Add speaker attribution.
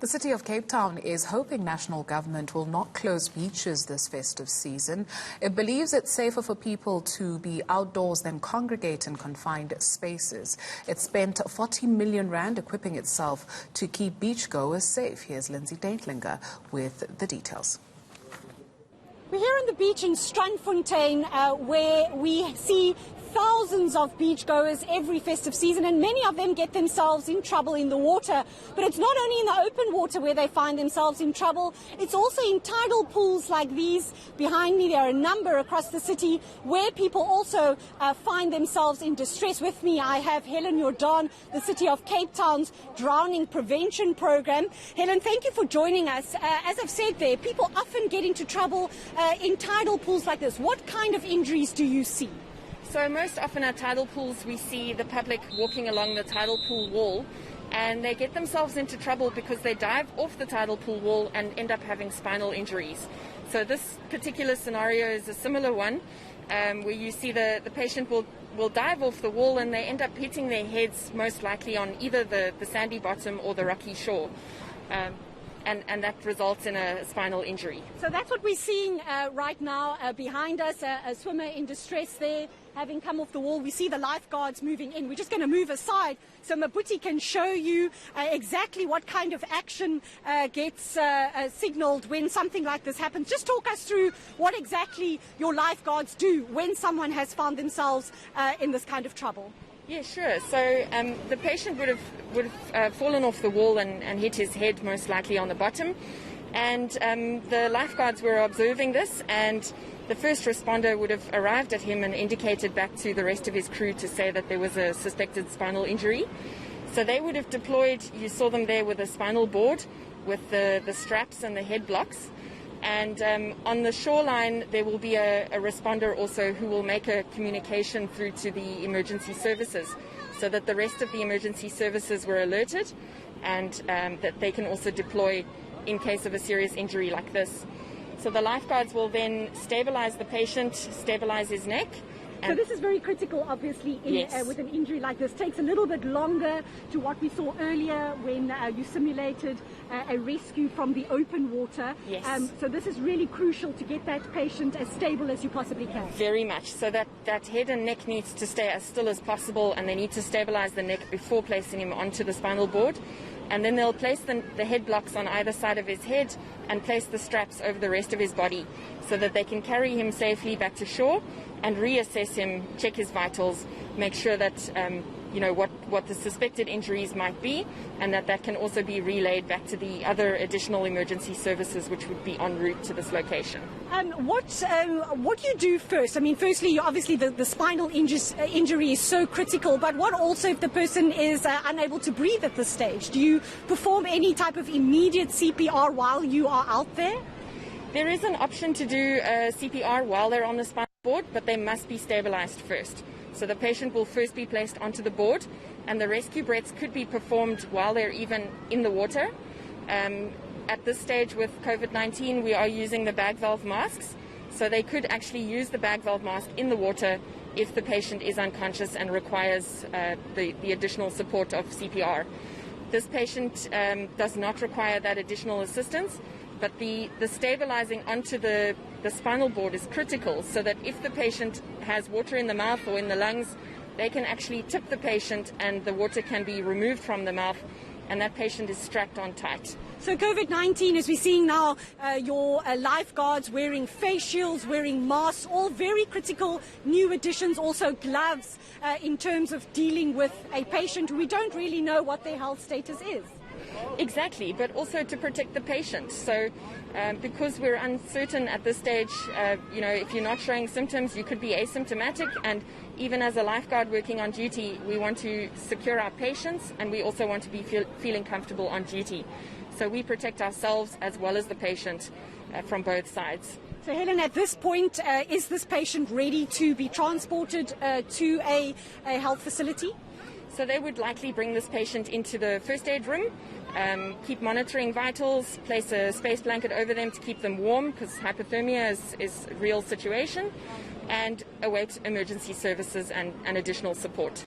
Speaker 1: The city of Cape Town is hoping national government will not close beaches this festive season. It believes it's safer for people to be outdoors than congregate in confined spaces. It spent 40 million rand equipping itself to keep beachgoers safe. Here's Lindsay Dentlinger with the details.
Speaker 2: We're here on the beach in Strandfontein where we see thousands of beachgoers every festive season, and many of them get themselves in trouble in the water. But it's not only in the open water where they find themselves in trouble, it's also in tidal pools like these behind me. There are a number across the city where people also find themselves in distress. With me I have Helen Jordan, the City of Cape Town's drowning prevention program. Helen, thank you for joining us. As I've said there, people often get into trouble in tidal pools like this. What kind of injuries do you see?
Speaker 3: So most often at tidal pools we see the public walking along the tidal pool wall, and they get themselves into trouble because they dive off the tidal pool wall and end up having spinal injuries. So this particular scenario is a similar one, where you see the patient will dive off the wall and they end up hitting their heads most likely on either the sandy bottom or the rocky shore. And that results in a spinal injury.
Speaker 2: So that's what we're seeing right now behind us, a swimmer in distress there, having come off the wall. We see the lifeguards moving in. We're just going to move aside so Mabuti can show you exactly what kind of action gets signaled when something like this happens. Just talk us through what exactly your lifeguards do when someone has found themselves in this kind of trouble.
Speaker 3: Yeah, sure. So the patient would have fallen off the wall and hit his head most likely on the bottom. And the lifeguards were observing this, and the first responder would have arrived at him and indicated back to the rest of his crew to say that there was a suspected spinal injury. So they would have deployed, you saw them there with a spinal board with the straps and the head blocks. And on the shoreline, there will be a responder also who will make a communication through to the emergency services so that the rest of the emergency services were alerted, and that they can also deploy in case of a serious injury like this. So the lifeguards will then stabilize the patient, stabilize his neck.
Speaker 2: So this is very critical, obviously,
Speaker 3: Yes.
Speaker 2: With an injury like this. Takes a little bit longer to what we saw earlier when you simulated a rescue from the open water.
Speaker 3: Yes.
Speaker 2: So this is really crucial to get that patient as stable as you possibly can.
Speaker 3: Very much. So that head and neck needs to stay as still as possible, and they need to stabilize the neck before placing him onto the spinal board. And then they'll place the head blocks on either side of his head and place the straps over the rest of his body so that they can carry him safely back to shore and reassess him, check his vitals, make sure that what the suspected injuries might be, and that can also be relayed back to the other additional emergency services which would be en route to this location.
Speaker 2: What you do first? I mean, firstly, obviously the spinal injury is so critical, but what also if the person is unable to breathe at this stage? Do you perform any type of immediate CPR while you are out there?
Speaker 3: There is an option to do CPR while they're on the spinal board, but they must be stabilized first. So the patient will first be placed onto the board, and the rescue breaths could be performed while they're even in the water. At this stage with COVID-19, we are using the bag valve masks, so they could actually use the bag valve mask in the water if the patient is unconscious and requires the additional support of CPR. This patient does not require that additional assistance, but the stabilizing onto the spinal board is critical so that if the patient has water in the mouth or in the lungs, they can actually tip the patient and the water can be removed from the mouth, and that patient is strapped on tight.
Speaker 2: So COVID-19, as we're seeing now, your lifeguards wearing face shields, wearing masks, all very critical new additions, also gloves in terms of dealing with a patient who we don't really know what their health status is.
Speaker 3: Exactly, but also to protect the patient. So because we're uncertain at this stage, if you're not showing symptoms, you could be asymptomatic, and even as a lifeguard working on duty, we want to secure our patients, and we also want to be feeling comfortable on duty. So we protect ourselves as well as the patient from both sides.
Speaker 2: So Helen, at this point, is this patient ready to be transported to a health facility?
Speaker 3: So they would likely bring this patient into the first aid room, keep monitoring vitals, place a space blanket over them to keep them warm because hypothermia is a real situation, and await emergency services and additional support.